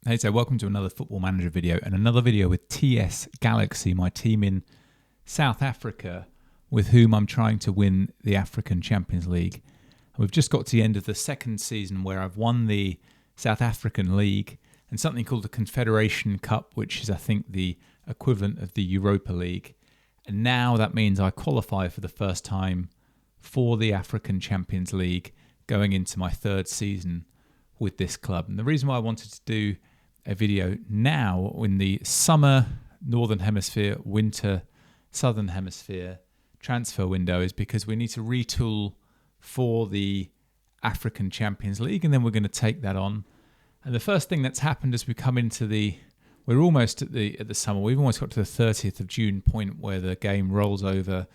Hey, so welcome to another Football Manager video and another video with TS Galaxy, my team in South Africa, with whom I'm trying to win the African Champions League. We've just got to the end of the second season where I've won the South African League and something called the Confederation Cup, which is, I think, the equivalent of the Europa League. And now that means I qualify for the first time for the African Champions League going into my third season with this club. And the reason why I wanted to do a video now in the summer Northern Hemisphere, winter Southern Hemisphere transfer window is because we need to retool for the African Champions League, and then we're going to take that on. And the first thing that's happened as we come into we're almost at the summer. We've almost got to the 30th of June point where the game rolls over.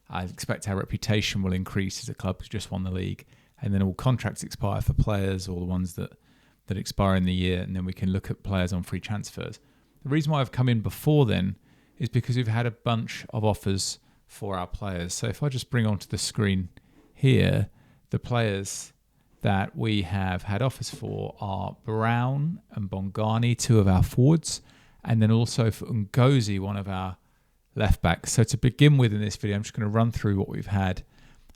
I expect our reputation will increase as a club who's just won the league, and then all contracts expire for players, all the ones that expire in the year, and then we can look at players on free transfers. The reason why I've come in before then is because we've had a bunch of offers for our players. So if I just bring onto the screen here, the players that we have had offers for are Brown and Bongani, two of our forwards, and then also for Ngozi, one of our left backs. So to begin with in this video, I'm just going to run through what we've had.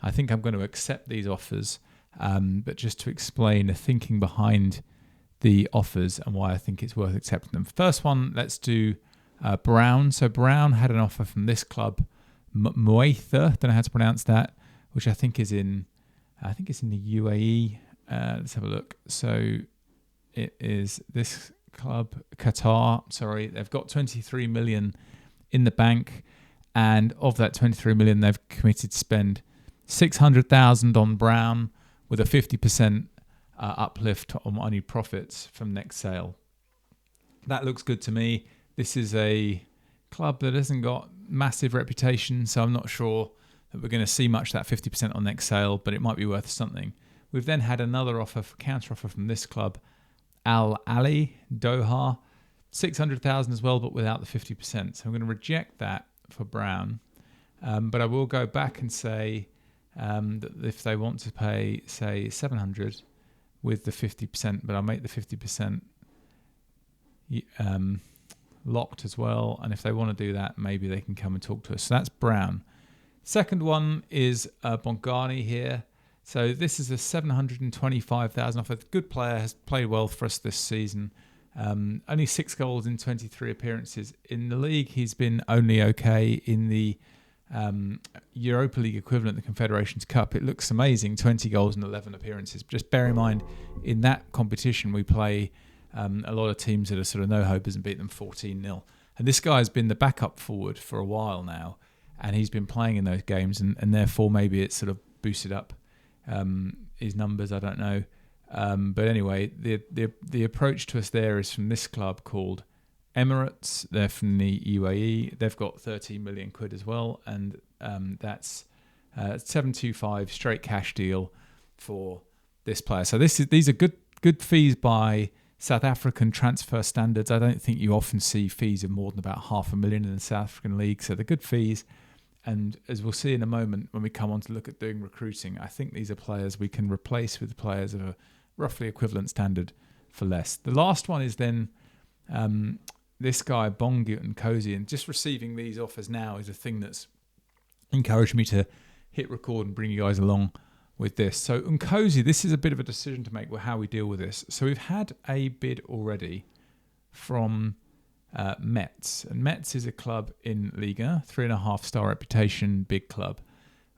I think I'm going to accept these offers, but just to explain the thinking behind the offers and why I think it's worth accepting them. First one, let's do Brown. So Brown had an offer from this club, Moetha, don't know how to pronounce that, which I think is in the UAE. Let's have a look. So it is this club, Qatar. Sorry, they've got 23 million in the bank, and of that 23 million, they've committed to spend 600,000 on Brown with a 50% uplift on any profits from next sale. That looks good to me. This is a club that hasn't got massive reputation, so I'm not sure that we're going to see much of that 50% on next sale, but it might be worth something. We've then had another counter offer from this club, Al Ali Doha, 600,000 as well, but without the 50%. So I'm going to reject that for Brown, but I will go back and say that if they want to pay, say, 700 with the 50%, but I'll make the 50% locked as well. And if they want to do that, maybe they can come and talk to us. So that's Brown. Second one is Bongani here. So this is a 725,000 offer. Good player, has played well for us this season. Only 6 goals in 23 appearances. In the league, he's been only okay. In the Europa League equivalent, the Confederations Cup, it looks amazing, 20 goals and 11 appearances. Just bear in mind, in that competition, we play a lot of teams that are sort of no-hopers and beat them 14-0. And this guy's been the backup forward for a while now, and he's been playing in those games, and therefore maybe it's sort of boosted up his numbers, I don't know. But anyway, the approach to us there is from this club called Emirates. They're from the UAE. They've got 13 million quid as well, and that's 725 straight cash deal for this player. So these are good fees by South African transfer standards. I don't think you often see fees of more than about $500,000 in the South African League. So they're good fees. And as we'll see in a moment when we come on to look at doing recruiting, I think these are players we can replace with players of a roughly equivalent standard for less. The last one is then this guy, Bongi and Cozy, and just receiving these offers now is a thing that's encouraged me to hit record and bring you guys along with this. So Nkosi, this is a bit of a decision to make with how we deal with this. So we've had a bid already from Metz, and Metz is a club in Liga, 3.5-star reputation, big club.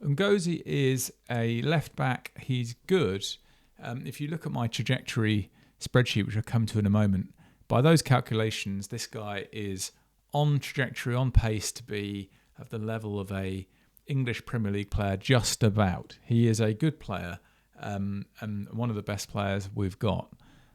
Ngozi is a left back. He's good. If you look at my trajectory spreadsheet, which I'll come to in a moment, by those calculations, this guy is on trajectory, on pace to be of the level of a English Premier League player, just about. He is a good player and one of the best players we've got.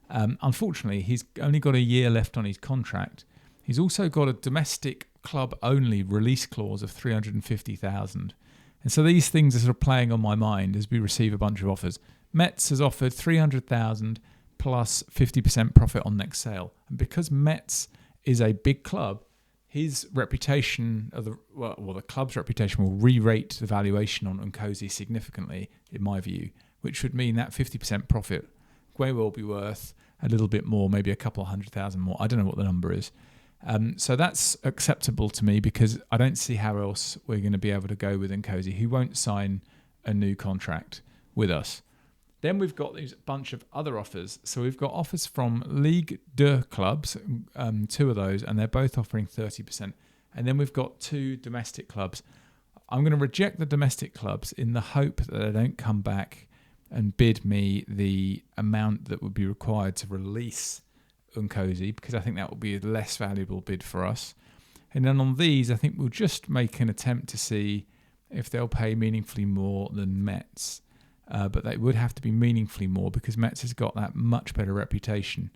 Unfortunately, he's only got a year left on his contract. He's also got a domestic club-only release clause of 350,000. And so these things are sort of playing on my mind as we receive a bunch of offers. Metz has offered 300,000 plus 50% profit on next sale. And because Metz is a big club, his reputation, the club's reputation will re-rate the valuation on Nkosi significantly, in my view, which would mean that 50% profit may well be worth a little bit more, maybe a couple 100,000 more. I don't know what the number is. So that's acceptable to me because I don't see how else we're going to be able to go with Nkosi. He won't sign a new contract with us. Then we've got these bunch of other offers. So we've got offers from Ligue 2 clubs, 2 of those, and they're both offering 30%. And then we've got 2 domestic clubs. I'm going to reject the domestic clubs in the hope that they don't come back and bid me the amount that would be required to release Nkosi, because I think that will be a less valuable bid for us. And then on these, I think we'll just make an attempt to see if they'll pay meaningfully more than Metz. But they would have to be meaningfully more because Metz has got that much better reputation.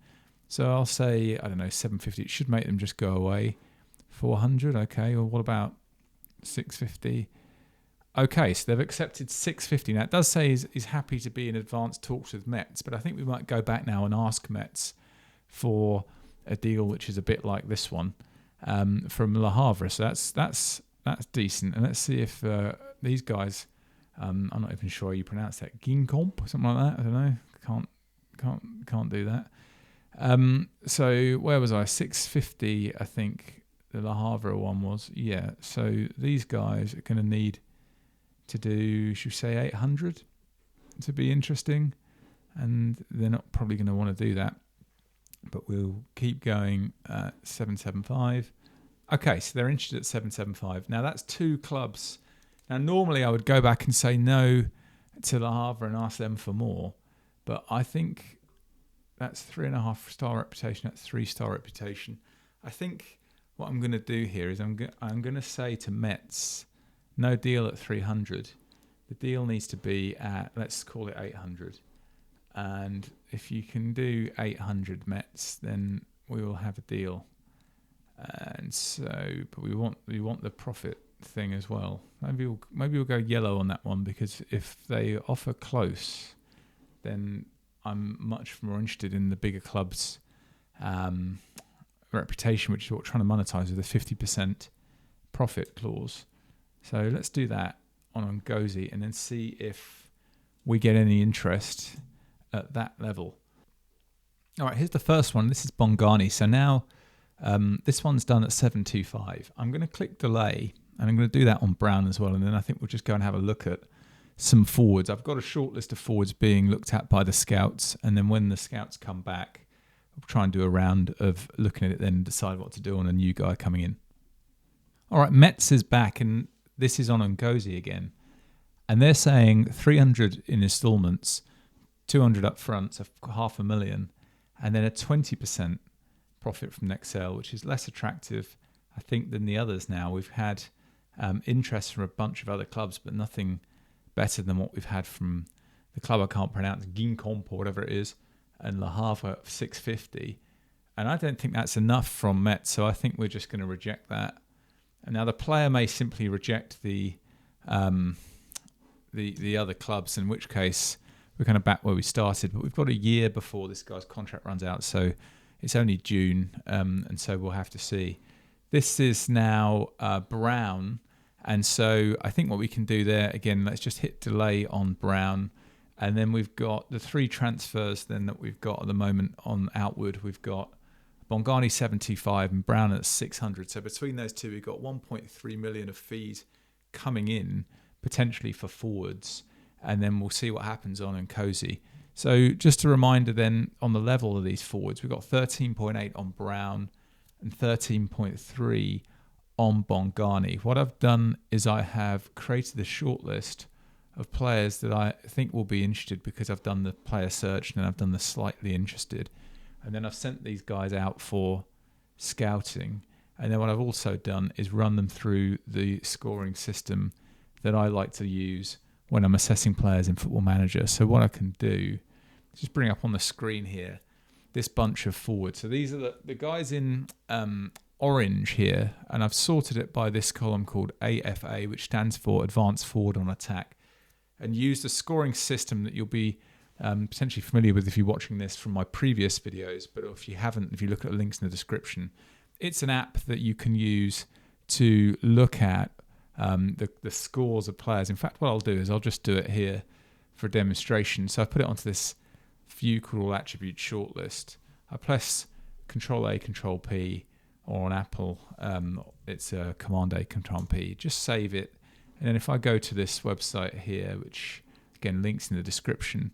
So I'll say, I don't know, 750. It should make them just go away. 400, okay. Or what about 650? Okay, so they've accepted 650. Now, it does say he's happy to be in advanced talks with Metz, but I think we might go back now and ask Metz for a deal which is a bit like this one from Le Havre. So that's decent. And let's see if these guys, I'm not even sure how you pronounce that, Ginkomp, something like that. I don't know. Can't do that. So where was I? 650, I think the Le Havre one was. Yeah. So these guys are going to need to do, should we say 800 to be interesting? And they're not probably going to want to do that. But we'll keep going at 775. Okay, so they're interested at 775. Now that's 2 clubs. Now normally I would go back and say no to Le Havre and ask them for more, but I think that's 3.5 star reputation. That's 3-star reputation. I think what I'm going to do here is I'm going to say to Metz, no deal at 300. The deal needs to be at, let's call it 800. And if you can do 800 Metz, then we will have a deal. And so, but we want the profit thing as well. Maybe we'll go yellow on that one, because if they offer close, then I'm much more interested in the bigger clubs' reputation, which is what we're trying to monetize with a 50% profit clause. So let's do that on Nkosi and then see if we get any interest at that level. All right, here's the first one. This is Bongani. So now this one's done at 725. I'm going to click delay, and I'm going to do that on Brown as well. And then I think we'll just go and have a look at some forwards. I've got a short list of forwards being looked at by the scouts. And then when the scouts come back, we'll try and do a round of looking at it, then decide what to do on a new guy coming in. All right, Metz is back, and this is on Nkosi again. And they're saying 300 in installments, 200 up front, so 500,000, and then a 20% profit from next sale, which is less attractive, I think, than the others now. We've had interest from a bunch of other clubs, but nothing better than what we've had from the club I can't pronounce, Ginkomp or whatever it is, and Le Havre of 650. And I don't think that's enough from Metz, so I think we're just going to reject that. And now the player may simply reject the other clubs, in which case we're kind of back where we started. But we've got a year before this guy's contract runs out, so it's only June, and so we'll have to see. This is now Brown, and so I think what we can do there, again, let's just hit delay on Brown, and then we've got the 3 transfers then that we've got at the moment on Outward. We've got Bongani 75 and Brown at 600. So between those two, we've got 1.3 million of fees coming in, potentially for forwards, and then we'll see what happens on Nkosi. So just a reminder then on the level of these forwards, we've got 13.8 on Brown and 13.3 on Bongani. What I've done is I have created a shortlist of players that I think will be interested, because I've done the player search and then I've done the slightly interested. And then I've sent these guys out for scouting. And then what I've also done is run them through the scoring system that I like to use when I'm assessing players in Football Manager. So what I can do is just bring up on the screen here this bunch of forwards. So these are the guys in orange here, and I've sorted it by this column called AFA, which stands for Advanced Forward on Attack, and use the scoring system that you'll be potentially familiar with if you're watching this from my previous videos. But if you haven't, if you look at the links in the description, it's an app that you can use to look at the scores of players. In fact, what I'll do is I'll just do it here for a demonstration. So I put it onto this view called all attributes shortlist. I press Control A, Control P, or on Apple, it's Command A, Control P. Just save it. And then if I go to this website here, which again links in the description,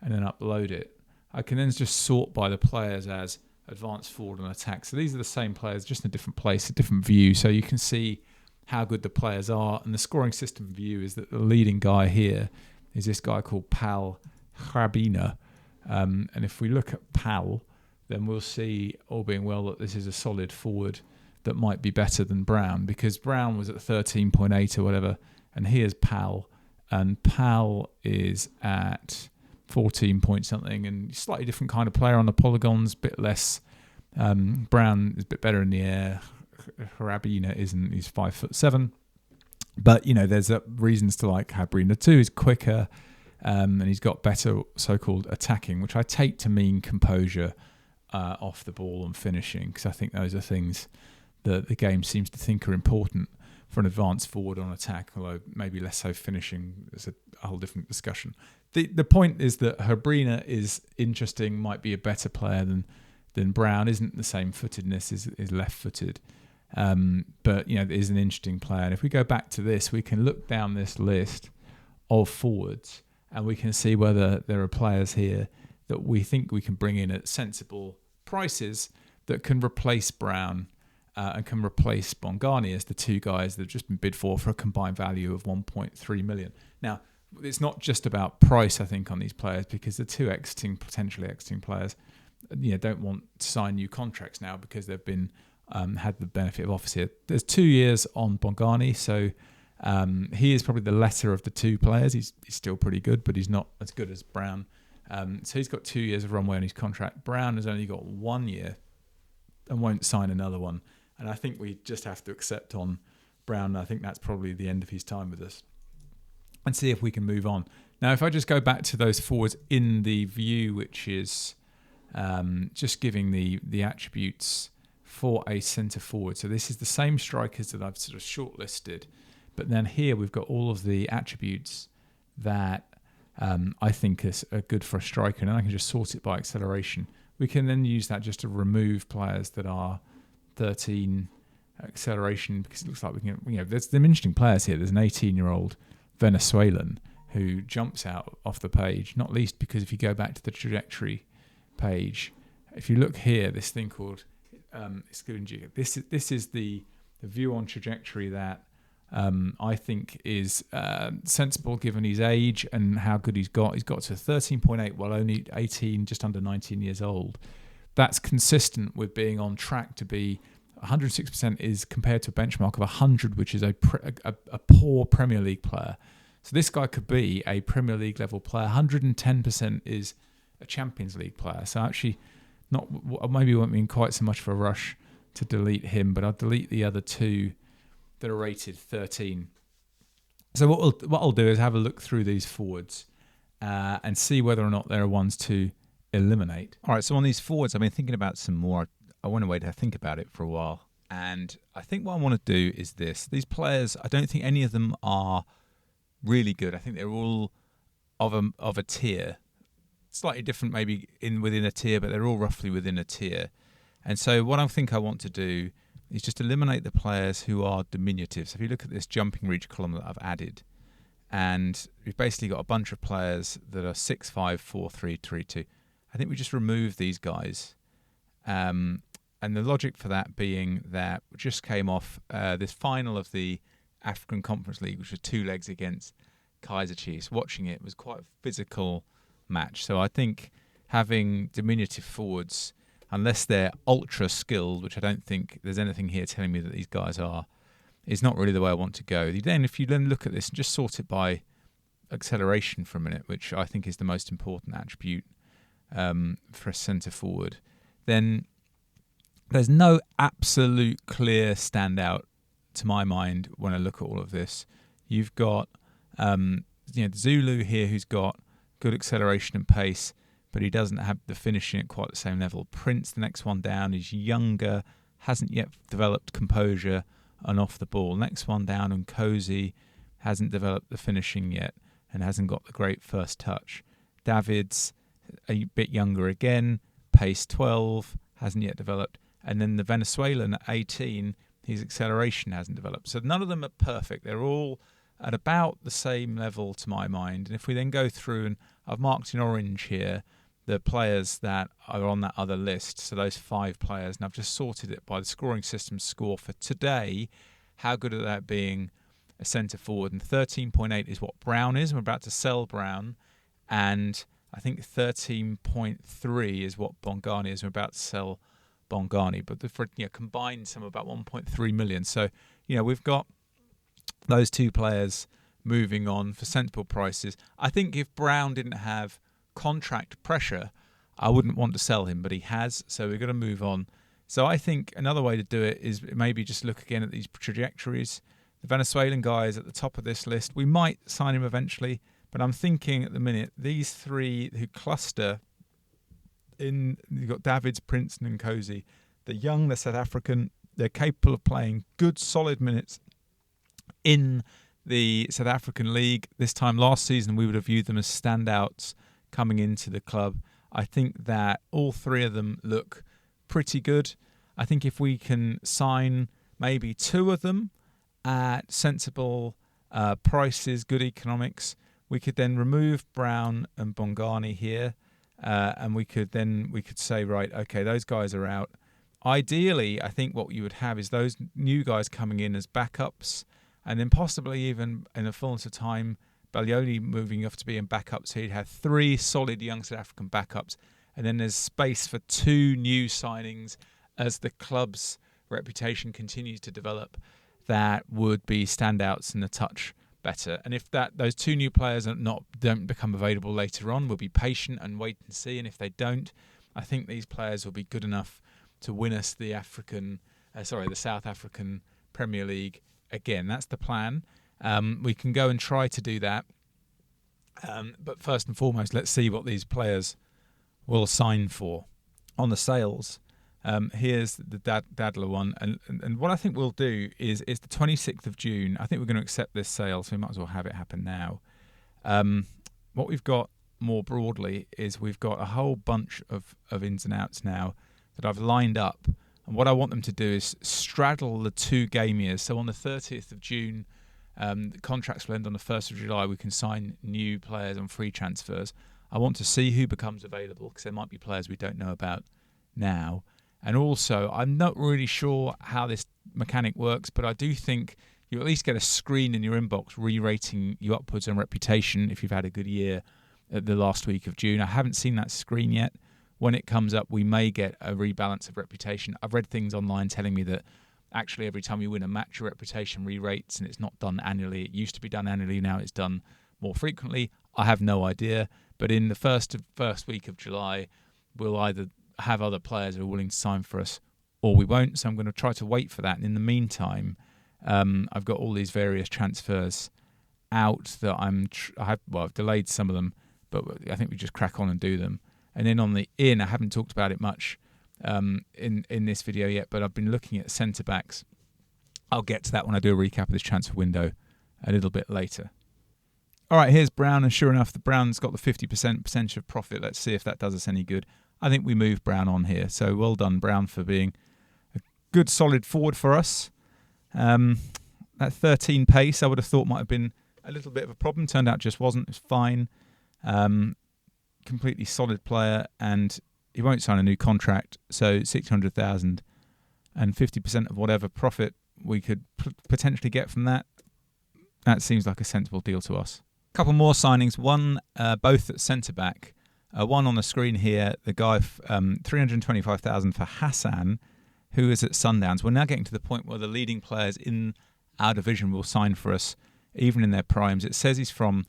and then upload it, I can then just sort by the players as advanced, forward, and attack. So these are the same players, just in a different place, a different view. So you can see how good the players are. And the scoring system view is that the leading guy here is this guy called Pal Hrabina. And if we look at Pal, then we'll see, all being well, that this is a solid forward that might be better than Brown, because Brown was at 13.8 or whatever, and here's Pal, and Pal is at 14 point something, and slightly different kind of player on the polygons, bit less. Brown is a bit better in the air. Hrabina isn't. He's 5'7", but there's reasons to like Hrabina too. He's quicker, and he's got better so-called attacking, which I take to mean composure off the ball and finishing, because I think those are things that the game seems to think are important for an advanced forward on attack, although maybe less so finishing. Is a whole different discussion. The point is that Hrabina is interesting, might be a better player than Brown. Isn't the same footedness, is left-footed, but is an interesting player. And if we go back to this, we can look down this list of forwards, and we can see whether there are players here that we think we can bring in at sensible prices that can replace Brown and can replace Bongani as the two guys that have just been bid for a combined value of 1.3 million. Now, it's not just about price, I think, on these players, because the two potentially exiting players, don't want to sign new contracts now because they've been had the benefit of office here. There's 2 years on Bongani, so he is probably the lesser of the two players. He's still pretty good, but he's not as good as Brown. So he's got 2 years of runway on his contract. Brown has only got 1 year and won't sign another one. And I think we just have to accept on Brown. I think that's probably the end of his time with us, and see if we can move on. Now, if I just go back to those forwards in the view, which is just giving the attributes for a centre forward. So this is the same strikers that I've sort of shortlisted, but then here we've got all of the attributes that I think are good for a striker, and then I can just sort it by acceleration. We can then use that just to remove players that are 13 acceleration, because it looks like we can, there's some interesting players here. There's an 18-year-old Venezuelan who jumps out off the page, not least because if you go back to the trajectory page, if you look here, this thing called this is the view on trajectory that I think is sensible given his age and how good he's got. He's got to 13.8 while only 18, just under 19 years old. That's consistent with being on track to be 106% is compared to a benchmark of 100, which is a poor Premier League player. So this guy could be a Premier League level player. 110% is a Champions League player. So actually, maybe won't mean quite so much for a rush to delete him, but I'll delete the other two that are rated 13. So what I'll do is have a look through these forwards and see whether or not there are ones to eliminate. All right, so on these forwards, I've been thinking about some more. I went away to think about it for a while, and I think what I want to do is this. These players, I don't think any of them are really good. I think they're all of a tier, slightly different maybe within a tier, but they're all roughly within a tier. And so what I think I want to do is just eliminate the players who are diminutive. So if you look at this jumping reach column that I've added, and we've basically got a bunch of players that are 6'5", 4'3", 3'2". I think we just remove these guys. And the logic for that being that we just came off this final of the African Conference League, which was 2 legs against Kaizer Chiefs. Watching it was quite a physical match. So I think having diminutive forwards, unless they're ultra skilled, which I don't think there's anything here telling me that these guys are, is not really the way I want to go. Then if you then look at this and just sort it by acceleration for a minute, which I think is the most important attribute for a centre forward, then there's no absolute clear standout to my mind when I look at all of this. You've got Zulu here, who's got good acceleration and pace, but he doesn't have the finishing at quite the same level. Prince, the next one down, is younger, hasn't yet developed composure and off the ball. Next one down, and Cozy hasn't developed the finishing yet and hasn't got the great first touch. Davids a bit younger again, pace 12, hasn't yet developed. And then the Venezuelan at 18, his acceleration hasn't developed. So none of them are perfect. They're all at about the same level to my mind. And if we then go through, and I've marked in orange here the players that are on that other list, so those 5 players, and I've just sorted it by the scoring system score for today. How good at that being a centre forward? And 13.8 is what Brown is. We're about to sell Brown. And I think 13.3 is what Bongani is. We're about to sell Bongani. But for combined sum about 1.3 million. So, we've got those 2 players moving on for sensible prices. I think if Brown didn't have contract pressure, I wouldn't want to sell him, but he has, so we're going to move on. So I think another way to do it is maybe just look again at these trajectories. The Venezuelan guy is at the top of this list. We might sign him eventually, but I'm thinking at the minute, these 3 who cluster in, you've got Davids, Princeton and Cozy. They're young, they're South African, they're capable of playing good, solid minutes in the South African League. This time last season, we would have viewed them as standouts coming into the club. I think that all 3 of them look pretty good. I think if we can sign maybe 2 of them at sensible prices, good economics, we could then remove Brown and Bongani here, and we could say, right, okay, those guys are out. Ideally, I think what you would have is those new guys coming in as backups, and then possibly even in the fullness of time, Baglioni moving off to be in backup, so he'd have 3 solid young South African backups, and then there's space for 2 new signings as the club's reputation continues to develop that would be standouts and a touch better. And if those 2 new players don't become available later on, we'll be patient and wait and see. And if they don't, I think these players will be good enough to win us the South African Premier League again. That's the plan. We can go and try to do that. But first and foremost, let's see what these players will sign for. On the sales, here's the Dadler one. And what I think we'll do is the 26th of June. I think we're going to accept this sale, so we might as well have it happen now. What we've got more broadly is we've got a whole bunch of ins and outs now that I've lined up. And what I want them to do is straddle the 2 game years. So on the 30th of June, the contracts will end on the 1st of July. We can sign new players on free transfers. I want to see who becomes available because there might be players we don't know about now. And also, I'm not really sure how this mechanic works, but I do think you at least get a screen in your inbox re-rating you upwards on reputation if you've had a good year at the last week of June. I haven't seen that screen yet. When it comes up, we may get a rebalance of reputation. I've read things online telling me that actually every time you win a match, your reputation re-rates, and it's not done annually. It used to be done annually, now it's done more frequently. I have no idea, but in the first week of July, we'll either have other players who are willing to sign for us or we won't, so I'm going to try to wait for that. And in the meantime, I've got all these various transfers out that I've delayed some of them, but I think we just crack on and do them. And then on the I haven't talked about it much in this video yet, but I've been looking at centre backs. I'll get to that when I do a recap of this transfer window a little bit later. All right, here's Brown, and sure enough, the Brown's got the 50% percentage of profit. Let's see if that does us any good. I think we move Brown on here. So well done, Brown, for being a good, solid forward for us. That 13 pace, I would have thought might have been a little bit of a problem. Turned out just wasn't. It's fine. Completely solid player, and he won't sign a new contract. So 600,000 and 50% of whatever profit we could potentially get from that. That seems like a sensible deal to us. A couple more signings. One, both at centre back. One on the screen here, the guy 325,000 for Hassan, who is at Sundowns. We're now getting to the point where the leading players in our division will sign for us, even in their primes. It says he's from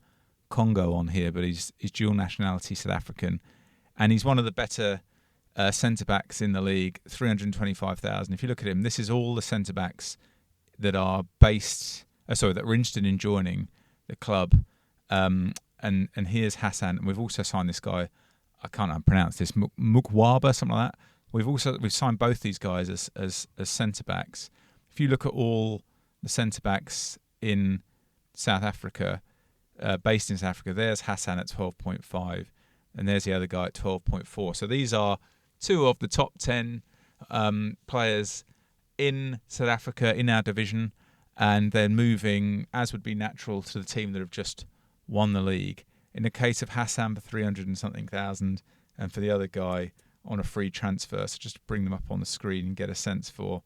Congo on here, but he's dual nationality South African, and he's one of the better centre backs in the league. 325,000. If you look at him, this is all the centre backs that are that are interested in joining the club. And here's Hassan, and we've also signed this guy. I can't pronounce this, Mukwaba, something like that. We've signed both these guys as centre backs. If you look at all the centre backs in South Africa, based in South Africa, there's Hassan at 12.5. and there's the other guy at 12.4. So these are two of the top 10 players in South Africa in our division, and they're moving, as would be natural, to the team that have just won the league. In the case of Hassan for 300 and something thousand, and for the other guy on a free transfer. So just bring them up on the screen and get a sense for.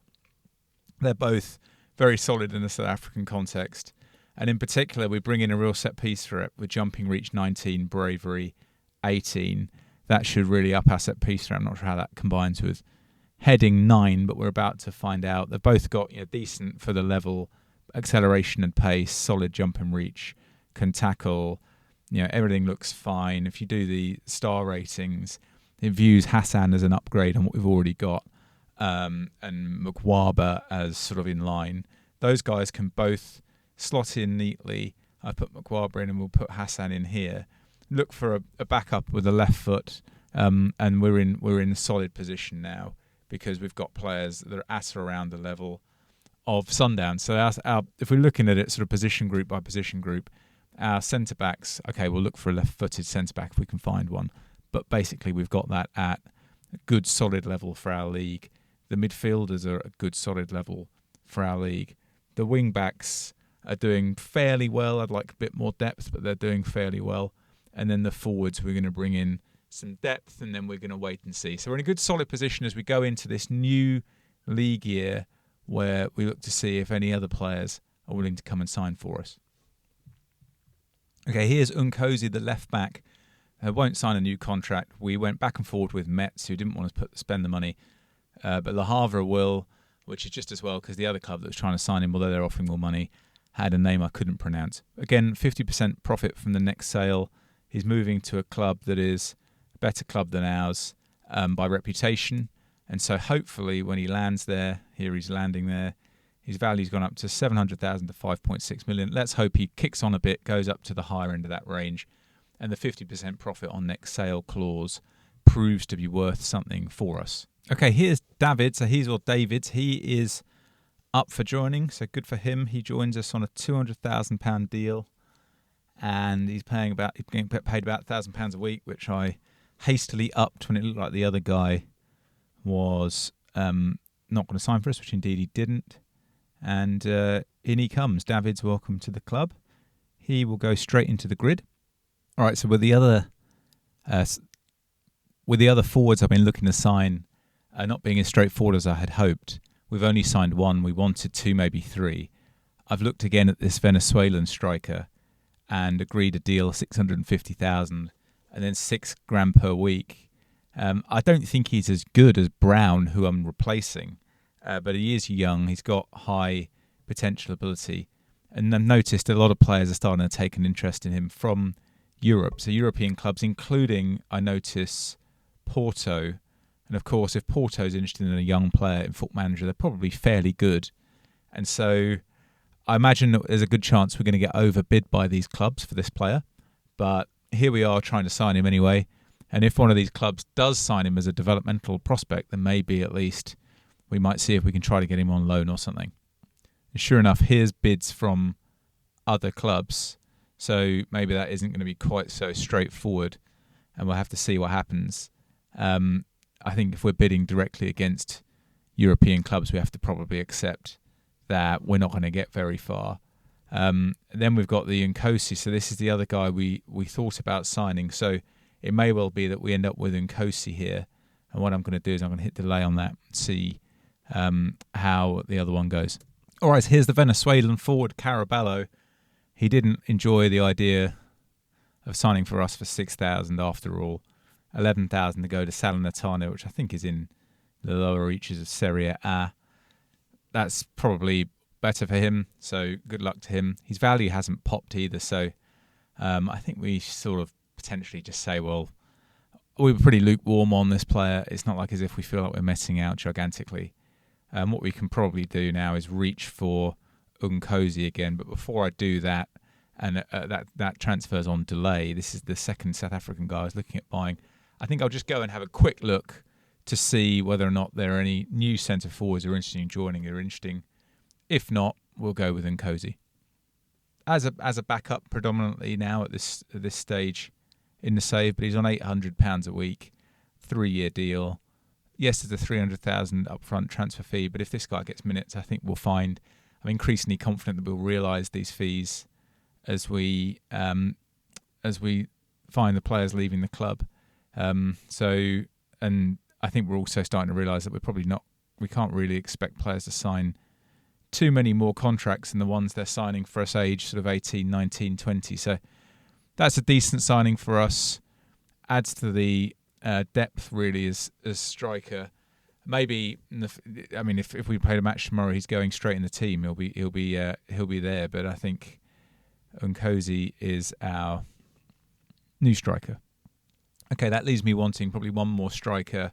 They're both very solid in the South African context. And in particular, we bring in a real set piece for it with jumping reach 19, bravery 18. That should really up our set piece threat. I'm not sure how that combines with heading 9, but we're about to find out. They've both got decent for the level, acceleration and pace, solid jump and reach, can tackle. Everything looks fine. If you do the star ratings, it views Hassan as an upgrade on what we've already got, and Mkwaba as sort of in line. Those guys can both slot in neatly. I put Mkwaba in and we'll put Hassan in here. Look for a backup with a left foot, and we're in a solid position now because we've got players that are at or around the level of Sundown. So if we're looking at it sort of position group by position group, our centre-backs, okay, we'll look for a left-footed centre-back if we can find one. But basically we've got that at a good solid level for our league. The midfielders are at a good solid level for our league. The wing-backs are doing fairly well. I'd like a bit more depth, but they're doing fairly well. And then the forwards, we're going to bring in some depth, and then we're going to wait and see. So we're in a good solid position as we go into this new league year where we look to see if any other players are willing to come and sign for us. Okay, here's Nkosi, the left back. Won't sign a new contract. We went back and forward with Metz, who didn't want to spend the money. But Le Havre will, which is just as well because the other club that was trying to sign him, although they're offering more money, had a name I couldn't pronounce. Again, 50% profit from the next sale. He's moving to a club that is a better club than ours by reputation. And so hopefully when he lands there, here he's landing there, his value's gone up to 700,000 to 5.6 million. Let's hope he kicks on a bit, goes up to the higher end of that range. And the 50% profit on next sale clause proves to be worth something for us. Okay, here's David. So he's or David. He is up for joining, so good for him. He joins us on a £200,000 deal, and he's getting paid about £1,000 a week, which I hastily upped when it looked like the other guy was not going to sign for us, which indeed he didn't. And in he comes. David's welcome to the club. He will go straight into the grid. All right, so with the other forwards I've been looking to sign, not being as straightforward as I had hoped, we've only signed one. We wanted two, maybe three. I've looked again at this Venezuelan striker and agreed a deal, 650,000, and then $6,000 per week. I don't think he's as good as Brown, who I'm replacing, but he is young. He's got high potential ability, and I've noticed a lot of players are starting to take an interest in him from Europe. So European clubs, including, I notice, Porto. And of course, if Porto's interested in a young player in Foot Manager, they're probably fairly good. And so I imagine that there's a good chance we're going to get overbid by these clubs for this player. But here we are trying to sign him anyway. And if one of these clubs does sign him as a developmental prospect, then maybe at least we might see if we can try to get him on loan or something. And sure enough, here's bids from other clubs. So maybe that isn't going to be quite so straightforward, and we'll have to see what happens. I think if we're bidding directly against European clubs, we have to probably accept that we're not going to get very far. Then we've got the Nkosi. So this is the other guy we thought about signing. So it may well be that we end up with Nkosi here. And what I'm going to do is I'm going to hit delay on that and see how the other one goes. All right, so here's the Venezuelan forward, Caraballo. He didn't enjoy the idea of signing for us for 6,000 after all. 11,000 to go to Salernitana, which I think is in the lower reaches of Serie A. That's probably better for him, so good luck to him. His value hasn't popped either, so I think we sort of potentially just say, well, we were pretty lukewarm on this player. It's not like as if we feel like we're messing out gigantically. What we can probably do now is reach for Nkosi again, but before I do that, and that transfers on delay, this is the second South African guy I was looking at buying. I think I'll just go and have a quick look to see whether or not there are any new centre forwards who are interested in joining who are interesting. If not, we'll go with Nkosi. As a backup predominantly now at this stage in the save, but he's on £800 a week, 3-year deal. Yes, there's a 300,000 upfront transfer fee, but if this guy gets minutes, I think I'm increasingly confident that we'll realise these fees as we find the players leaving the club. And I think we're also starting to realise that we can't really expect players to sign too many more contracts than the ones they're signing for us age sort of 18, 19, 20. So that's a decent signing for us. Adds to the depth really as striker. Maybe if we played a match tomorrow, he's going straight in the team. He'll be there. But I think Nkosi is our new striker. Okay, that leaves me wanting probably one more striker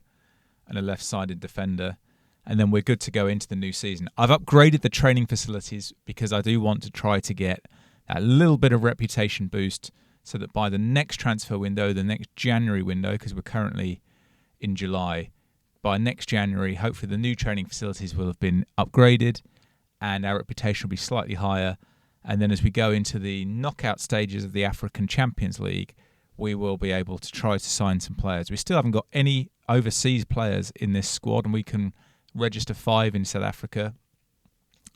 and a left-sided defender, and then we're good to go into the new season. I've upgraded the training facilities because I do want to try to get a little bit of reputation boost so that by the next transfer window, the next January window, because we're currently in July, by next January, hopefully the new training facilities will have been upgraded and our reputation will be slightly higher. And then as we go into the knockout stages of the African Champions League, we will be able to try to sign some players. We still haven't got any overseas players in this squad, and we can register 5 in South Africa,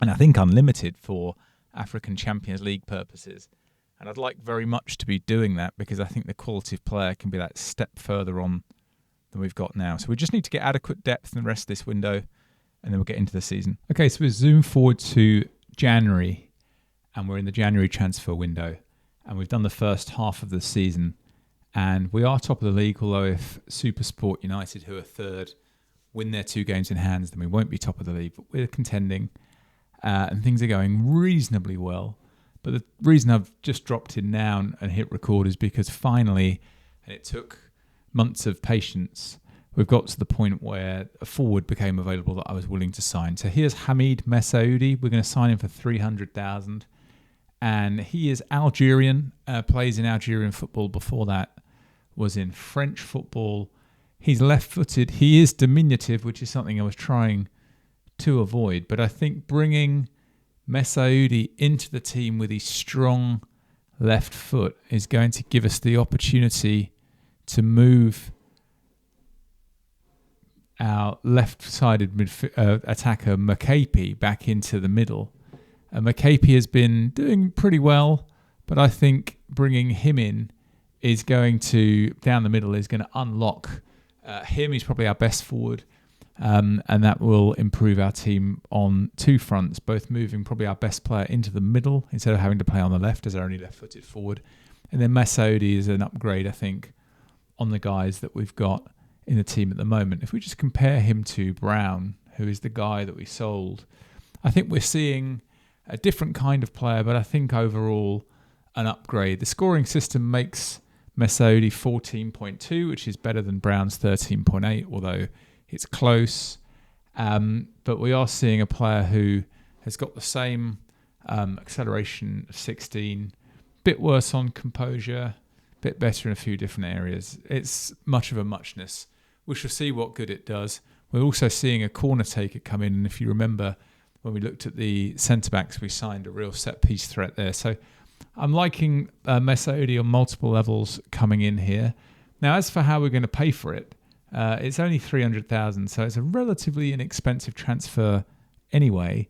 and I think unlimited for African Champions League purposes. And I'd like very much to be doing that because I think the quality of player can be that step further on than we've got now. So we just need to get adequate depth in the rest of this window, and then we'll get into the season. Okay, so we zoom forward to January, and we're in the January transfer window, and we've done the first half of the season, and we are top of the league, although if SuperSport United, who are third, win their 2 games in hand, then we won't be top of the league, but we're contending, and things are going reasonably well. But the reason I've just dropped in now and hit record is because finally, and it took months of patience, we've got to the point where a forward became available that I was willing to sign. So here's Hamid Messaoudi. We're going to sign him for 300,000, and he is Algerian, plays in Algerian football. Before that was in French football. He's left-footed. He is diminutive, which is something I was trying to avoid. But I think bringing Messaoudi into the team with his strong left foot is going to give us the opportunity to move our left-sided attacker Makapi back into the middle. Makapi has been doing pretty well, but I think bringing him in is going to, down the middle, is going to unlock him. He's probably our best forward. And that will improve our team on 2 fronts, both moving probably our best player into the middle instead of having to play on the left as our only left-footed forward. And then Messaoudi is an upgrade, I think, on the guys that we've got in the team at the moment. If we just compare him to Brown, who is the guy that we sold, I think we're seeing a different kind of player, but I think overall an upgrade. The scoring system makes Messaoudi 14.2, which is better than Brown's 13.8, although it's close, but we are seeing a player who has got the same acceleration of 16, bit worse on composure, bit better in a few different areas. It's much of a muchness. We shall see what good it does. We're also seeing a corner taker come in, and if you remember when we looked at the centre-backs, we signed a real set-piece threat there. So I'm liking Messaoudi on multiple levels coming in here. Now, as for how we're going to pay for it, it's only 300,000, so it's a relatively inexpensive transfer anyway.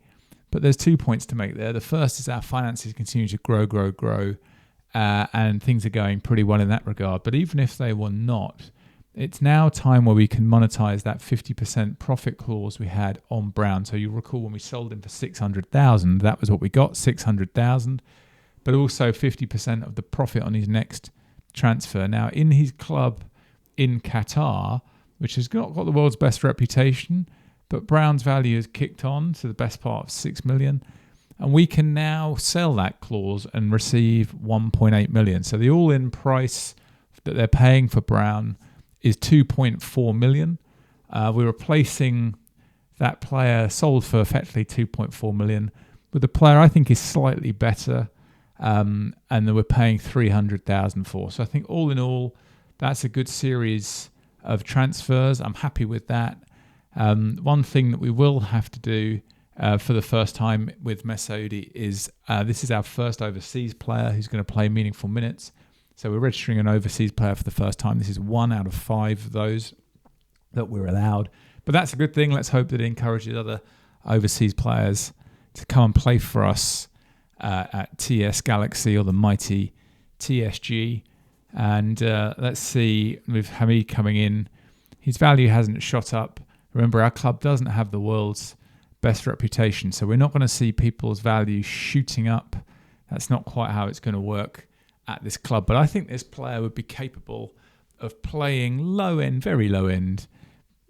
But there's 2 points to make there. The first is our finances continue to grow, and things are going pretty well in that regard. But even if they were not, it's now time where we can monetize that 50% profit clause we had on Brown. So you'll recall when we sold him for 600,000, that was what we got, 600,000, but also 50% of the profit on his next transfer. Now, in his club in Qatar, which has not got the world's best reputation, but Brown's value has kicked on to the best part of 6 million, and we can now sell that clause and receive 1.8 million. So the all-in price that they're paying for Brown is 2.4 million. We're replacing that player sold for effectively 2.4 million with a player I think is slightly better, and that we're paying 300,000 for. So I think all in all, that's a good series of transfers. I'm happy with that. One thing that we will have to do for the first time with Messaoudi is this is our first overseas player who's going to play meaningful minutes. So we're registering an overseas player for the first time. This is 1 out of 5 of those that we're allowed. But that's a good thing. Let's hope that it encourages other overseas players to come and play for us at TS Galaxy or the mighty TSG. And let's see, with Hamid coming in, his value hasn't shot up. Remember, our club doesn't have the world's best reputation, so we're not going to see people's value shooting up. That's not quite how it's going to work at this club. But I think this player would be capable of playing low end, very low end,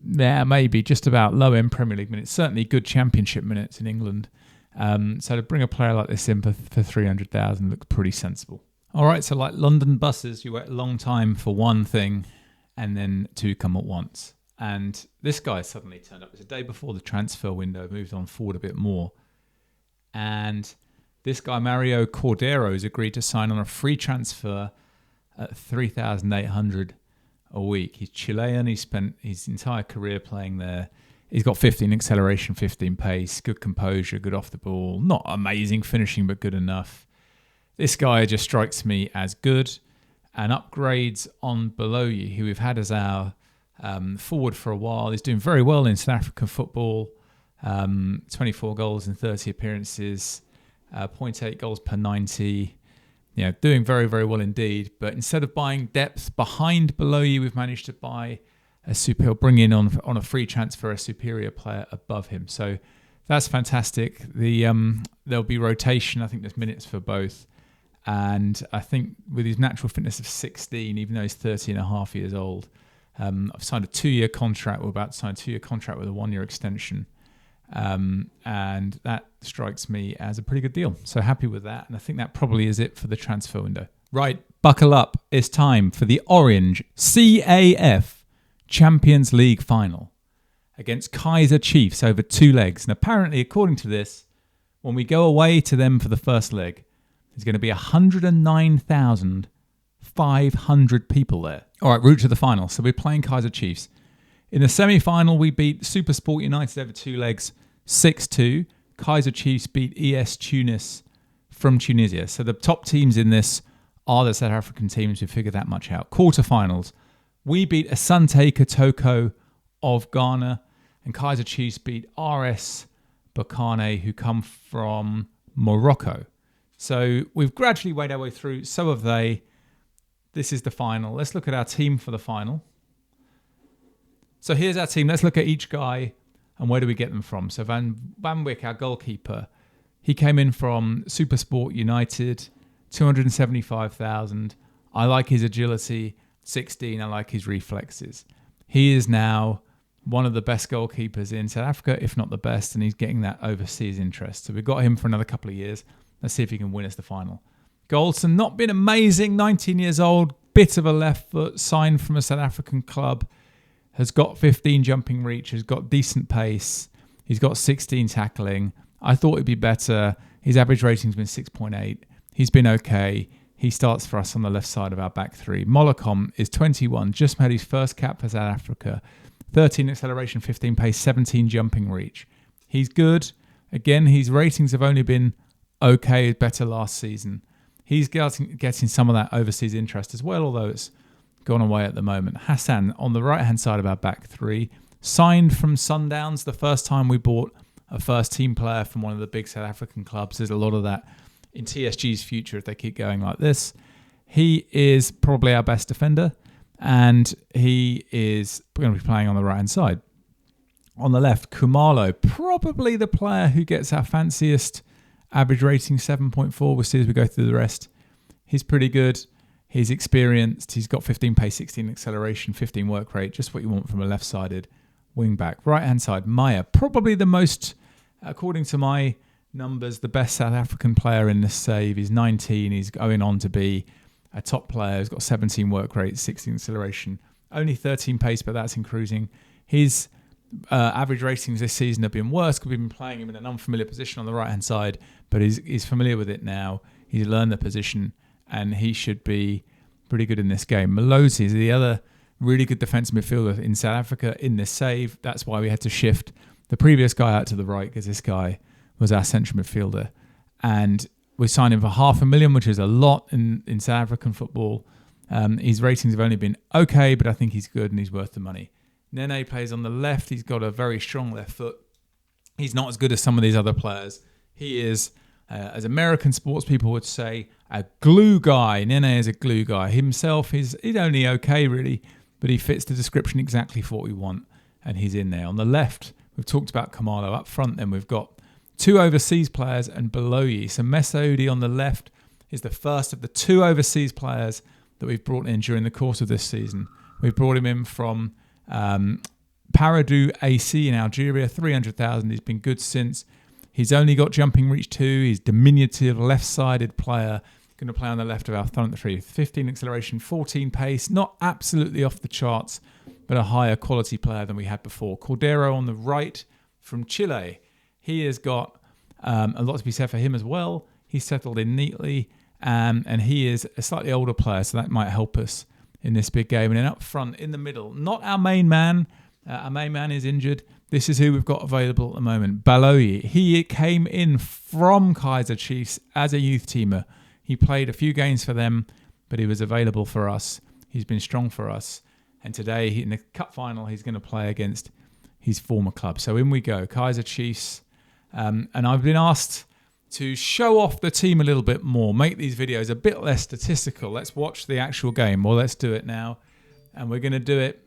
maybe just about low end Premier League minutes, certainly good Championship minutes in England. So to bring a player like this in for 300,000 looks pretty sensible. All right, so like London buses, you wait a long time for one thing and then two come at once. And this guy suddenly turned up. It's a day before the transfer window moved on forward a bit more. And this guy, Mario Cordero, has agreed to sign on a free transfer at $3,800 a week. He's Chilean. He spent his entire career playing there. He's got 15 acceleration, 15 pace, good composure, good off the ball. Not amazing finishing, but good enough. This guy just strikes me as good. And upgrades on Beloyi, who we've had as our forward for a while. He's doing very well in South African football. 24 goals in 30 appearances, 0.8 goals per 90. Doing very, very well indeed. But instead of buying depth behind Beloyi, we've managed to buy bring in on a free transfer a superior player above him. So that's fantastic. There'll be rotation. I think there's minutes for both. And I think with his natural fitness of 16, even though he's 30 and a half years old, I've signed a 2-year contract. We're about to sign a 2-year contract with a 1-year extension. And that strikes me as a pretty good deal. So happy with that. And I think that probably is it for the transfer window. Right, buckle up. It's time for the Orange CAF Champions League final against Kaiser Chiefs over 2 legs. And apparently, according to this, when we go away to them for the first leg, there's going to be 109,500 people there. All right, route to the final. So we're playing Kaiser Chiefs. In the semi-final, we beat SuperSport United over 2 legs 6-2. Kaiser Chiefs beat ES Tunis from Tunisia. So the top teams in this are the South African teams. We figured that much out. Quarterfinals. We beat Asante Kotoko of Ghana, and Kaiser Chiefs beat RS Berkane, who come from Morocco. So we've gradually weighed our way through. So have they. This is the final. Let's look at our team for the final. So here's our team. Let's look at each guy and where do we get them from. So Van Wyk, our goalkeeper, he came in from SuperSport United, 275,000. I like his agility. 16, I like his reflexes. He is now one of the best goalkeepers in South Africa, if not the best, and he's getting that overseas interest. So we've got him for another couple of years. Let's see if he can win us the final. Goldson, not been amazing, 19 years old, bit of a left foot, signed from a South African club, has got 15 jumping reach, has got decent pace, he's got 16 tackling. I thought it'd be better. His average rating's been 6.8. He's been okay. He starts for us on the left side of our back three. Molocom is 21, just made his first cap for South Africa. 13 acceleration, 15 pace, 17 jumping reach. He's good. Again, his ratings have only been okay, better last season. He's getting some of that overseas interest as well, although it's gone away at the moment. Hassan on the right-hand side of our back three. Signed from Sundowns the first time we bought a first-team player from one of the big South African clubs. There's a lot of that in TSG's future if they keep going like this. He is probably our best defender, and he is going to be playing on the right-hand side. On the left, Kumalo, probably the player who gets our fanciest average rating, 7.4. We'll see as we go through the rest. He's pretty good. He's experienced. He's got 15 pace, 16 acceleration, 15 work rate, just what you want from a left-sided wing-back. Right-hand side, Maya, probably the most, according to my numbers, the best South African player in this save. He's 19. He's going on to be a top player. He's got 17 work rate, 16 acceleration, only 13 pace, but that's in cruising. His average ratings this season have been worse because we've been playing him in an unfamiliar position on the right-hand side, but he's familiar with it now. He's learned the position, and he should be pretty good in this game. Malosi is the other really good defensive midfielder in South Africa in this save. That's why we had to shift the previous guy out to the right, because this guy was our central midfielder. And We signed him for $500,000, which is a lot in South African football. His ratings have only been okay, but I think he's good and he's worth the money. Nene plays on the left. He's got a very strong left foot. He's not as good as some of these other players. He is, as American sports people would say, a glue guy. Nene is a glue guy. Himself, he's only okay, really, but he fits the description exactly for what we want, and he's in there. On the left, we've talked about Kamalo. Up front, then we've got 2 overseas players and below you. So Mesodi on the left is the first of the 2 overseas players that we've brought in during the course of this season. We brought him in from Paradou AC in Algeria, 300,000. He's been good since. He's only got jumping reach 2. He's diminutive, left-sided player. Going to play on the left of our front three. 15 acceleration, 14 pace. Not absolutely off the charts, but a higher quality player than we had before. Cordero on the right from Chile. He has got a lot to be said for him as well. He's settled in neatly, and he is a slightly older player, so that might help us in this big game. And then up front, in the middle, not our main man. Our main man is injured. This is who we've got available at the moment. Baloyi. He came in from Kaiser Chiefs as a youth teamer. He played a few games for them, but he was available for us. He's been strong for us. And today, in the cup final, he's going to play against his former club. So in we go, Kaiser Chiefs. And I've been asked to show off the team a little bit more, make these videos a bit less statistical. Let's watch the actual game. Well, let's do it now. And we're going to do it.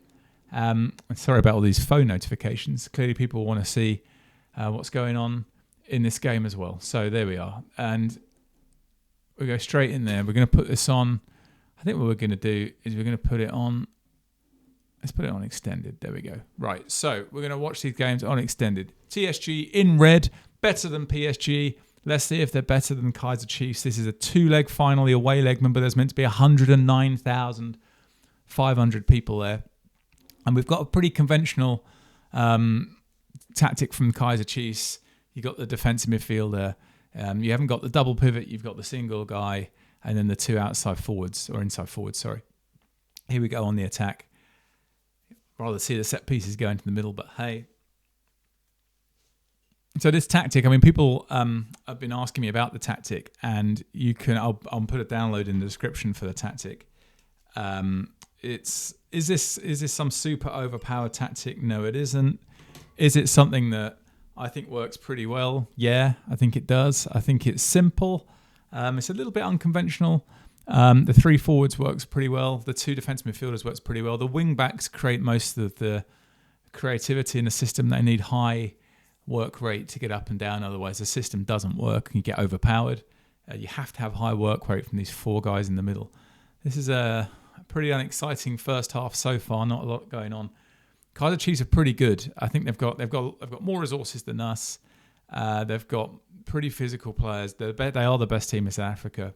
Sorry about all these phone notifications. Clearly people want to see what's going on in this game as well. So there we are. And we go straight in there. We're going to put this on. I think what we're going to do is we're going to put it on. Let's put it on extended. There we go. Right. So we're going to watch these games on extended. TSG in red, better than PSG. Let's see if they're better than Kaiser Chiefs. This is a 2-leg final, the away leg. Remember, there's meant to be 109,500 people there. And we've got a pretty conventional tactic from Kaiser Chiefs. You've got the defensive midfielder. You haven't got the double pivot. You've got the single guy. And then the 2 outside forwards, or inside forwards, sorry. Here we go on the attack. Rather see the set pieces going to the middle, but hey. So this tactic, I mean, people have been asking me about the tactic, and you can. I'll put a download in the description for the tactic. Is this some super overpowered tactic? No, it isn't. Is it something that I think works pretty well? Yeah, I think it does. I think it's simple. It's a little bit unconventional. The 3 forwards works pretty well. The 2 defensive midfielders works pretty well. The wing backs create most of the creativity in the system. They need high work rate to get up and down. Otherwise, the system doesn't work and you get overpowered. You have to have high work rate from these 4 guys in the middle. This is a pretty unexciting first half so far. Not a lot going on. Kaiser Chiefs are pretty good. I think they've got more resources than us. They've got pretty physical players. They are the best team in South Africa.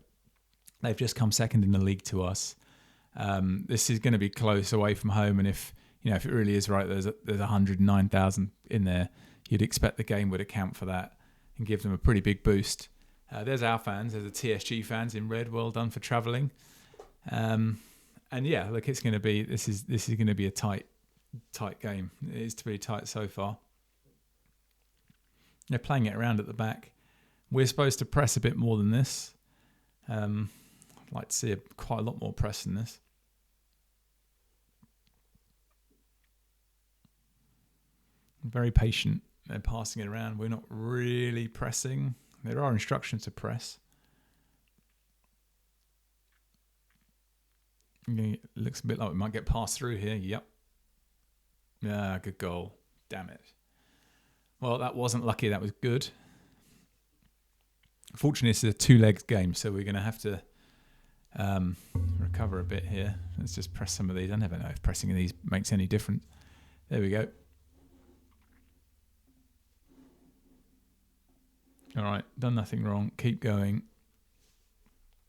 They've just come second in the league to us. This is going to be close away from home, and if it really is right, there's 109,000 in there. You'd expect the game would account for that and give them a pretty big boost. There's our fans. There's the TSG fans in red. Well done for travelling. And yeah, look, it's going to be this is going to be a tight game. It is pretty tight so far. They're playing it around at the back. We're supposed to press a bit more than this. I'd like to see quite a lot more press than this. Very patient. They're passing it around. We're not really pressing. There are instructions to press. It looks a bit like we might get passed through here. Yep. Yeah, good goal. Damn it. Well, that wasn't lucky. That was good. Fortunately, it's a 2-leg game, so we're going to have to recover a bit here. Let's just press some of these. I never know if pressing these makes any difference. There we go. All right, done nothing wrong. Keep going.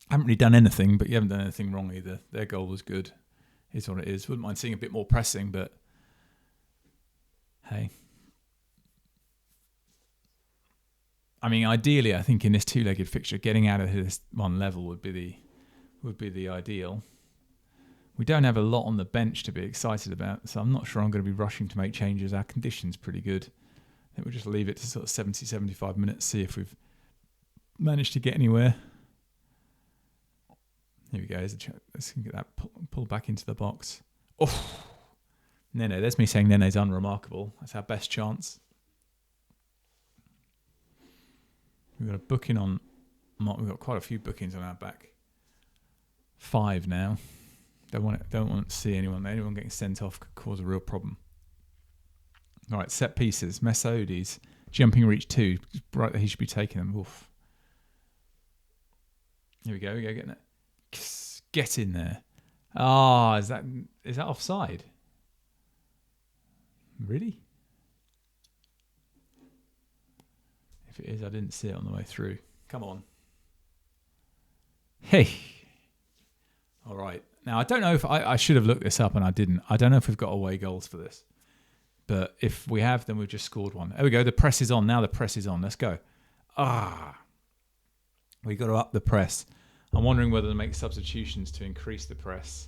Haven't really done anything, but you haven't done anything wrong either. Their goal was good. Is what it is. Wouldn't mind seeing a bit more pressing, but hey. I mean, ideally, I think in this 2-legged fixture, getting out of this one level would be the ideal. We don't have a lot on the bench to be excited about, so I'm not sure I'm going to be rushing to make changes. Our condition's pretty good. I think we'll just leave it to sort of 70, 75 minutes, see if we've manage to get anywhere. Here we go. Let's get that pull back into the box. Oh, Nene. There's me saying Nene's unremarkable. That's our best chance. We've got a booking on. We've got quite a few bookings on our back. 5 now. Don't want to see anyone. Anyone getting sent off could cause a real problem. All right, set pieces. Mesodi's jumping reach 2. It's right that he should be taking them. Oof. Here we go. Getting it. Get in there. Is that offside? Really? If it is, I didn't see it on the way through. Come on. Hey. All right. Now, I don't know if I should have looked this up and I didn't. I don't know if we've got away goals for this. But if we have, then we've just scored one. There we go. The press is on. Now the press is on. Let's go. We've got to up the press. I'm wondering whether to make substitutions to increase the press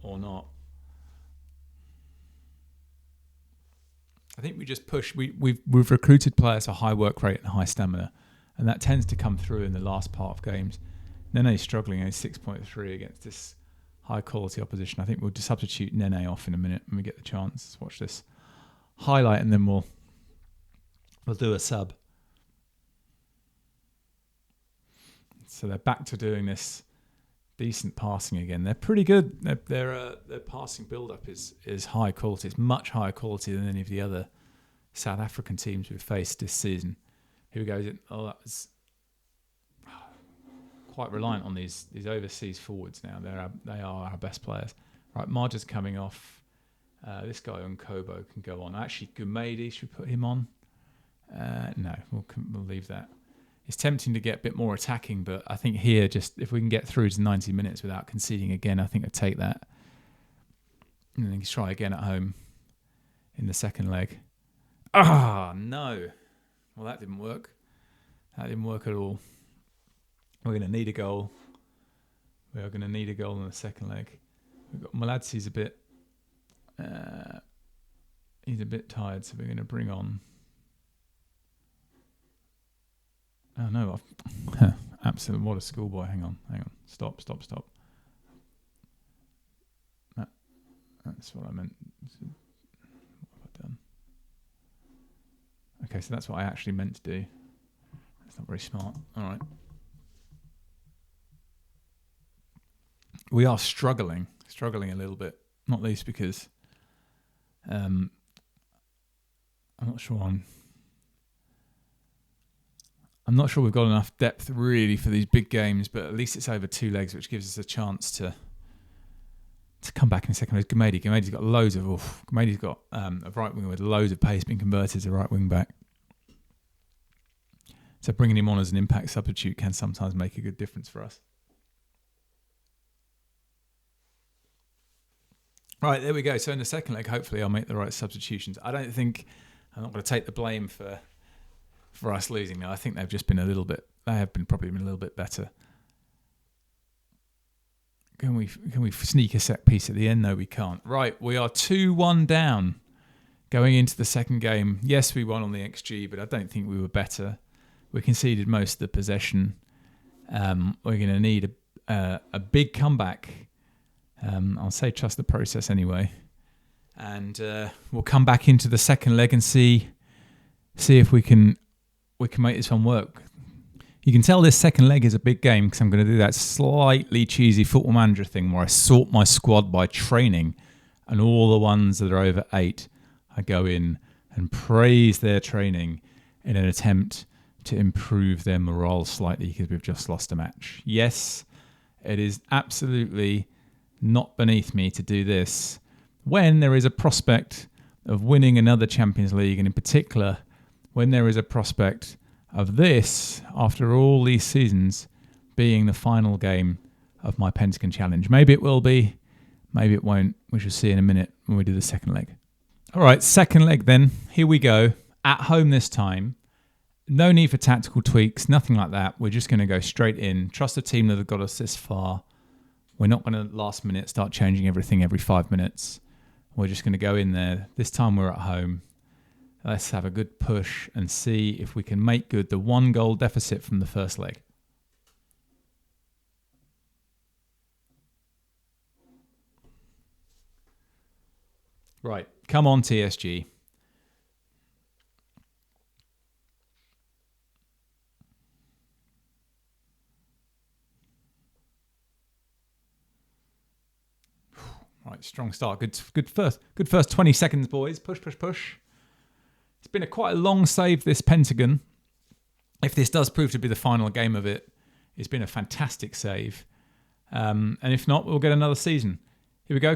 or not. I think we just push. We've recruited players for high work rate and high stamina, and that tends to come through in the last part of games. Nene's struggling. He's 6.3 against this high quality opposition. I think we'll just substitute Nene off in a minute when we get the chance. Let's watch this highlight, and then we'll do a sub. So they're back to doing this decent passing again. They're pretty good. Their passing build-up is high quality. It's much higher quality than any of the other South African teams we've faced this season. Here we go. That was quite reliant on these overseas forwards now. They are our best players. Right, Marja's coming off. This guy on Kobo can go on. Actually, Gumedi, should we put him on? No, we'll leave that. It's tempting to get a bit more attacking, but I think here, just if we can get through to 90 minutes without conceding again, I think I'd take that. And then try again at home in the second leg. No. Well, that didn't work. That didn't work at all. We're going to need a goal. We are going to need a goal in the second leg. We've got Maladzi's a bit... he's a bit tired, so we're going to bring on... Oh no! Absolutely, what a schoolboy! Hang on! Stop! That's what I meant. What have I done? Okay, so that's what I actually meant to do. That's not very smart. All right. We are struggling a little bit, not least because I'm not sure I'm not sure we've got enough depth really for these big games, but at least it's over 2 legs, which gives us a chance to come back in the second leg. Gumedi's got loads of... Gumedi's got a right winger with loads of pace being converted to right wing back. So bringing him on as an impact substitute can sometimes make a good difference for us. Right, there we go. So in the second leg, hopefully I'll make the right substitutions. I'm not going to take the blame for us losing now. I think they've probably been a little bit better. Can we sneak a set piece at the end? No, we can't. Right, we are 2-1 down going into the second game. Yes, we won on the XG, but I don't think we were better. We conceded most of the possession. We're going to need a big comeback. I'll say trust the process anyway. And we'll come back into the second leg and see if we can make this one work. You can tell this second leg is a big game because I'm going to do that slightly cheesy Football Manager thing where I sort my squad by training, and all the ones that are over 8, I go in and praise their training in an attempt to improve their morale slightly because we've just lost a match. Yes, it is absolutely not beneath me to do this when there is a prospect of winning another Champions League, and in particular when there is a prospect of this, after all these seasons, being the final game of my Pentagon challenge. Maybe it will be, maybe it won't. We shall see in a minute when we do the second leg. All right, second leg then. Here we go. At home this time. No need for tactical tweaks, nothing like that. We're just going to go straight in. Trust the team that have got us this far. We're not going to last minute start changing everything every 5 minutes. We're just going to go in there. This time we're at home. Let's have a good push and see if we can make good the 1-goal deficit from the first leg. Right, come on TSG. Right, strong start. Good first 20 seconds, boys. Push. It's been quite a long save, this Pentagon. If this does prove to be the final game of it, it's been a fantastic save. And if not, we'll get another season. Here we go.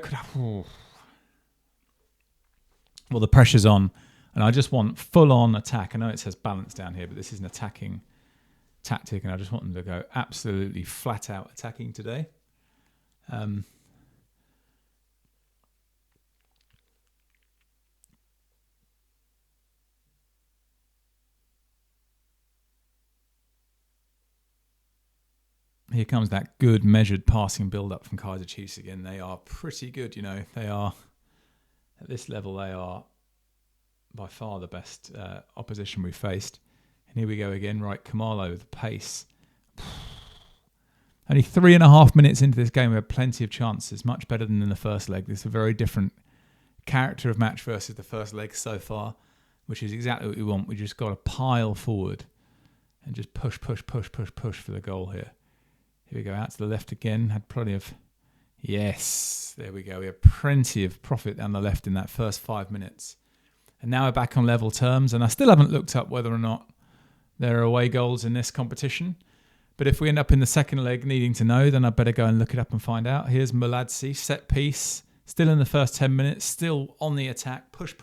Well, the pressure's on, and I just want full-on attack. I know it says balance down here, but this is an attacking tactic, and I just want them to go absolutely flat-out attacking today. Here comes that good measured passing build-up from Kaiser Chiefs again. They are pretty good, you know. They are, at this level, they are by far the best opposition we've faced. And here we go again. Right, Kamalo with the pace. Only 3.5 minutes into this game, we had plenty of chances. Much better than in the first leg. This is a very different character of match versus the first leg so far, which is exactly what we want. We just got to pile forward and just push for the goal here. Here we go, out to the left again. Had plenty of... Yes, there we go. We had plenty of profit down the left in that first 5 minutes. And now we're back on level terms. And I still haven't looked up whether or not there are away goals in this competition. But if we end up in the second leg needing to know, then I better go and look it up and find out. Here's Muladzi, set piece. Still in the first 10 minutes. Still on the attack. Push.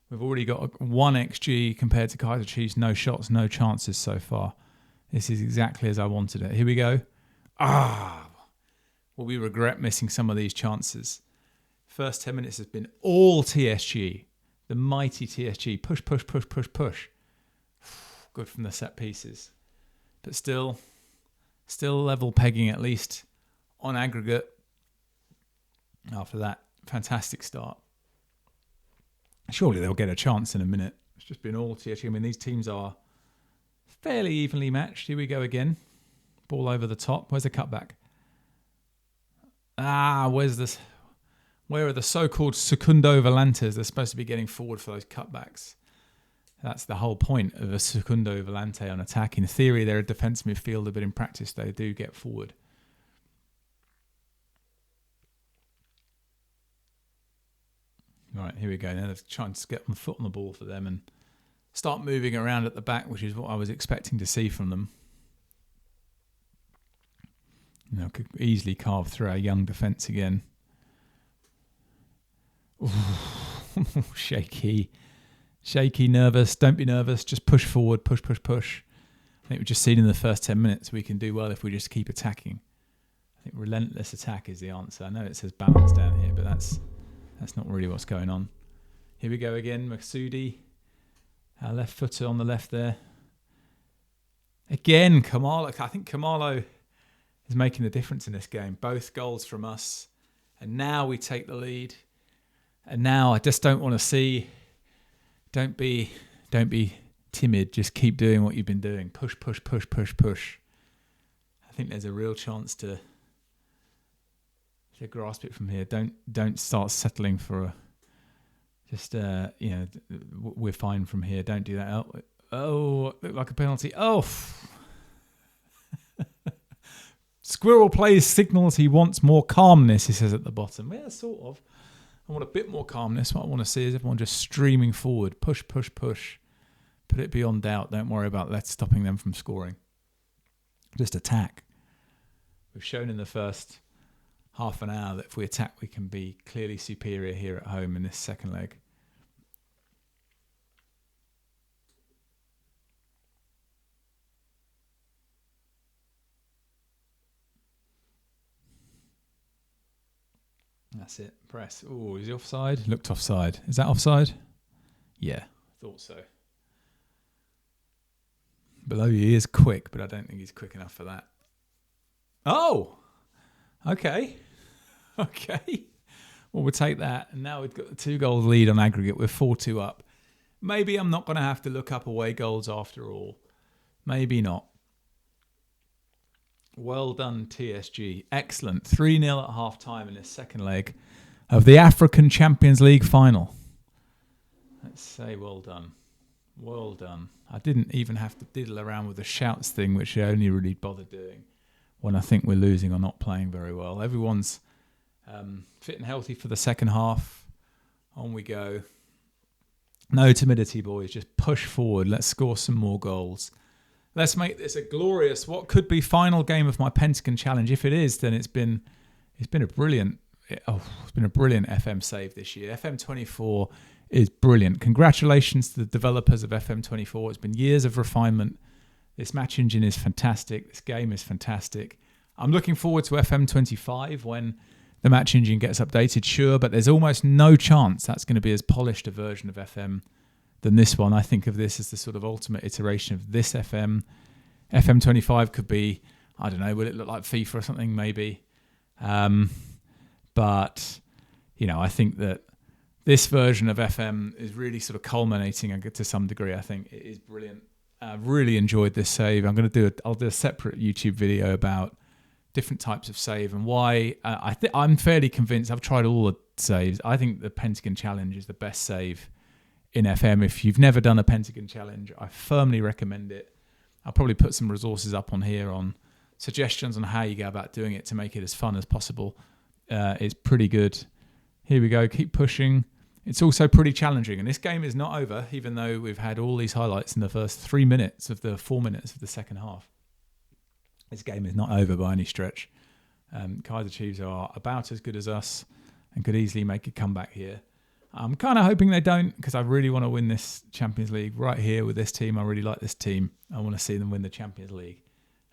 We've already got 1 XG compared to Kaiser Chiefs. No shots, no chances so far. This is exactly as I wanted it. Here we go. Well, we regret missing some of these chances. First 10 minutes has been all TSG. The mighty TSG. Push. Good from the set pieces. But still level pegging at least on aggregate. After that fantastic start. Surely they'll get a chance in a minute. It's just been all TSG. I mean, these teams are fairly evenly matched. Here we go again. Ball over the top. Where's the cutback? Where's this? Where are the so-called secundo volantes? They're supposed to be getting forward for those cutbacks. That's the whole point of a secundo volante on attack. In theory, they're a defensive midfielder, but in practice, they do get forward. Right, here we go. Now let's try and get one foot on the ball for them and start moving around at the back, which is what I was expecting to see from them. You know, could easily carve through our young defence again. Shaky, nervous. Don't be nervous. Just push forward, push. I think we've just seen in the first 10 minutes we can do well if we just keep attacking. I think relentless attack is the answer. I know it says balance down here, but that's not really what's going on. Here we go again, Masoudi. Our left footer on the left there. Again, Kamalo. I think Kamalo is making the difference in this game. Both goals from us. And now we take the lead. And now I just don't want to see... Don't be timid. Just keep doing what you've been doing. Push. I think there's a real chance to grasp it from here. Don't start settling for a... Just, we're fine from here. Don't do that. Oh, looked like a penalty. Oh. Squirrel plays signals he wants more calmness, he says at the bottom. Yeah, sort of. I want a bit more calmness. What I want to see is everyone just streaming forward. Push. Put it beyond doubt. Don't worry about stopping them from scoring. Just attack. We've shown in the first half an hour that if we attack, we can be clearly superior here at home in this second leg. That's it. Press. Oh, is he offside? Looked offside. Is that offside? Yeah, thought so. Below he is quick, but I don't think he's quick enough for that. Oh! Okay. Well, we'll take that. And now we've got the 2-goal lead on aggregate. We're 4-2 up. Maybe I'm not going to have to look up away goals after all. Maybe not. Well done, TSG. Excellent. 3-0 at half-time in this second leg of the African Champions League final. Let's say well done. Well done. I didn't even have to diddle around with the shouts thing, which I only really bother doing when I think we're losing or not playing very well. Everyone's fit and healthy for the second half. On we go. No timidity, boys. Just push forward. Let's score some more goals. Let's make this a glorious, what could be final game of my Pentagon challenge. If it is, then it's been a brilliant FM save this year. FM24 is brilliant. Congratulations to the developers of FM24. It's been years of refinement. This match engine is fantastic. This game is fantastic. I'm looking forward to FM25 when the match engine gets updated, sure, but there's almost no chance that's going to be as polished a version of FM than this one. I think of this as the sort of ultimate iteration of this FM. FM25 could be, I don't know, will it look like FIFA or something maybe? But, I think that this version of FM is really sort of culminating to some degree. I think it is brilliant. I've really enjoyed this save. I'll do a separate YouTube video about different types of save and why. I'm fairly convinced. I've tried all the saves. I think the Pentagon Challenge is the best save in FM. If you've never done a Pentagon Challenge, I firmly recommend it. I'll probably put some resources up on here on suggestions on how you go about doing it to make it as fun as possible. It's pretty good. Here we go. Keep pushing. It's also pretty challenging. And this game is not over, even though we've had all these highlights in the first 3 minutes of the 4 minutes of the second half. This game is not over by any stretch. Kaiser Chiefs are about as good as us and could easily make a comeback here. I'm kind of hoping they don't, because I really want to win this Champions League right here with this team. I really like this team. I want to see them win the Champions League.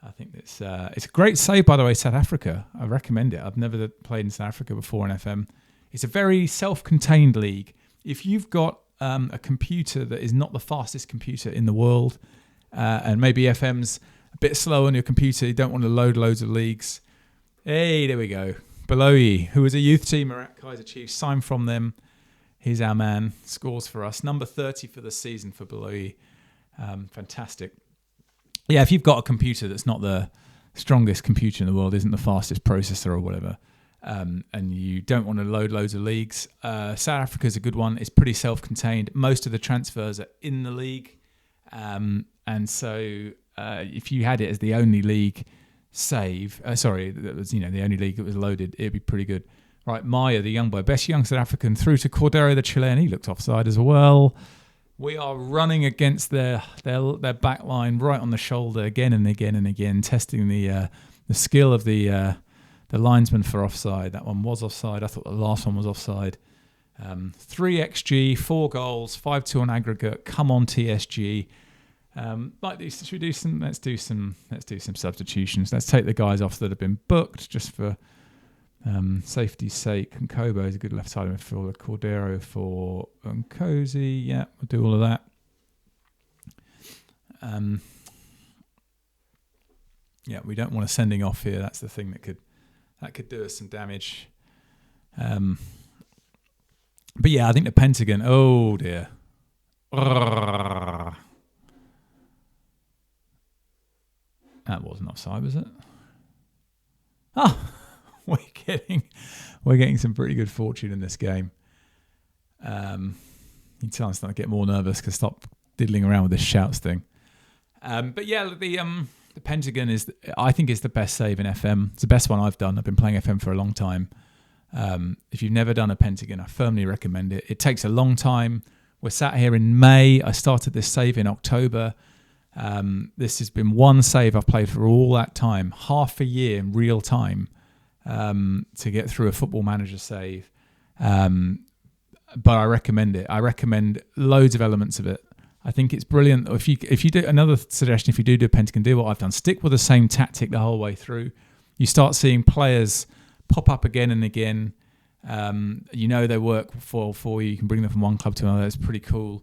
I think it's a great save, by the way, South Africa. I recommend it. I've never played in South Africa before in FM. It's a very self-contained league. If you've got a computer that is not the fastest computer in the world, and maybe FM's a bit slow on your computer, you don't want to load loads of leagues. Hey, there we go. Beloyi, who was a youth teamer at Kaiser Chiefs, signed from them. He's our man, scores for us. Number 30 for the season for Beloyi. Fantastic. Yeah, if you've got a computer that's not the strongest computer in the world, isn't the fastest processor or whatever, and you don't want to load loads of leagues, South Africa's a good one. It's pretty self-contained. Most of the transfers are in the league. And so if you had it as the only league save, that was the only league that was loaded, it'd be pretty good. Right, Maya, the young boy, best young South African, through to Cordero, the Chilean. He looked offside as well. We are running against their back line right on the shoulder again and again and again, testing the skill of the linesman for offside. That one was offside. I thought the last one was offside. 3 XG, 4 goals, 5-2 on aggregate. Come on, TSG. Let's do some substitutions. Let's take the guys off that have been booked just for safety's sake. And Kobo is a good left side midfielder. Cordero for Nkosi. Yeah, we'll do all of that. Yeah, we don't want a sending off here. That's the thing that could do us some damage. But yeah, I think the Pentagon. Oh dear. That wasn't offside, was it? We're getting some pretty good fortune in this game. You tell us not to get more nervous because stop diddling around with this shouts thing. But yeah, the Pentagon I think is the best save in FM. It's the best one I've done. I've been playing FM for a long time. If you've never done a Pentagon, I firmly recommend it. It takes a long time. We're sat here in May. I started this save in October. This has been one save I've played for all that time, half a year in real time, to get through a Football Manager save. But I recommend it. I recommend loads of elements of it. I think it's brilliant. If you do another suggestion, if you do a Pentagon, do what I've done. Stick with the same tactic the whole way through. You start seeing players pop up again and again. They work for you. You can bring them from one club to another. It's pretty cool.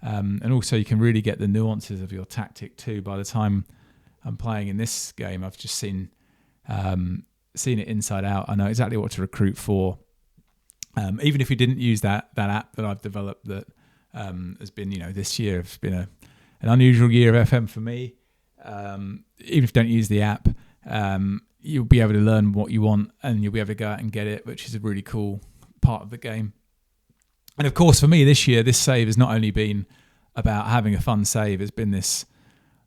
And also you can really get the nuances of your tactic too. By the time I'm playing in this game, I've just seen it inside out. I know exactly what to recruit for. Even if you didn't use that app that I've developed that has been, this year has been an unusual year of FM for me. Even if you don't use the app, you'll be able to learn what you want and you'll be able to go out and get it, which is a really cool part of the game. And of course, for me this year, this save has not only been about having a fun save, it's been this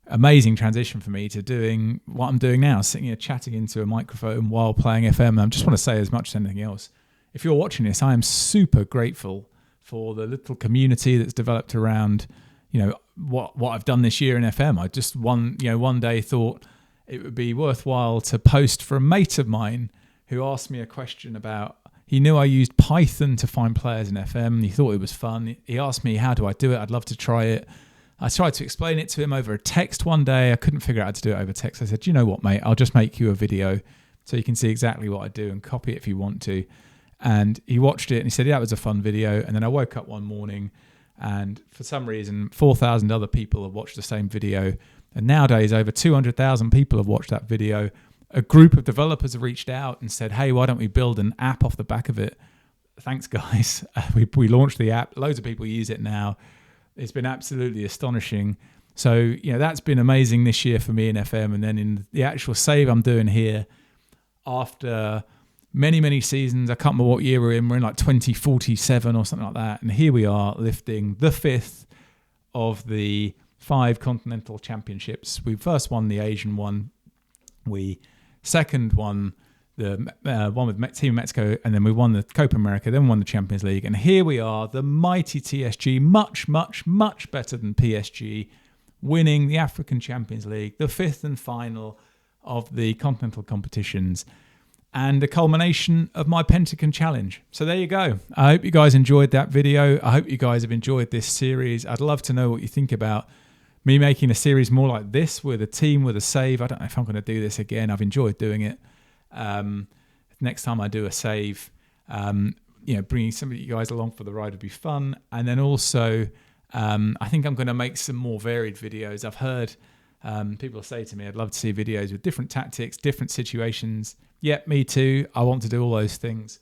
amazing transition for me to doing what I'm doing now, sitting here chatting into a microphone while playing FM. And I just want to say, as much as anything else, if you're watching this, I am super grateful for the little community that's developed around, what I've done this year in FM. I just one day thought it would be worthwhile to post for a mate of mine who asked me a question about, he knew I used Python to find players in FM. He thought it was fun. He asked me, how do I do it? I'd love to try it. I tried to explain it to him over a text one day. I couldn't figure out how to do it over text. I said, you know what, mate? I'll just make you a video so you can see exactly what I do and copy it if you want to. And he watched it and he said, yeah, that was a fun video. And then I woke up one morning and for some reason, 4,000 other people have watched the same video. And nowadays, over 200,000 people have watched that video. A group of developers have reached out and said, hey, why don't we build an app off the back of it? Thanks, guys. We launched the app. Loads of people use it now. It's been absolutely astonishing. So, that's been amazing this year for me in FM. And then in the actual save I'm doing here, after many, many seasons, I can't remember what year we're in like 2047 or something like that. And here we are lifting the 5th of the 5 continental championships. We first won the Asian one. We second won the one with Team Mexico, and then we won the Copa America, then won the Champions League. And here we are, the mighty TSG, much, much, much better than PSG, winning the African Champions League, the 5th and final of the continental competitions, and the culmination of my Pentagon challenge. So there you go. I hope you guys enjoyed that video. I hope you guys have enjoyed this series. I'd love to know what you think about me making a series more like this with a team, with a save. I don't know if I'm going to do this again. I've enjoyed doing it. Next time I do a save, bringing some of you guys along for the ride would be fun. And then also, I think I'm going to make some more varied videos. I've heard people say to me, I'd love to see videos with different tactics, different situations. Yeah, me too. I want to do all those things.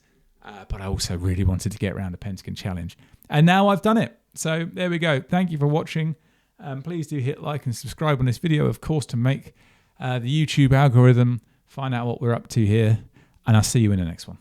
But I also really wanted to get around the Pentagon challenge. And now I've done it. So there we go. Thank you for watching. Please do hit like and subscribe on this video, of course, to make the YouTube algorithm find out what we're up to here. And I'll see you in the next one.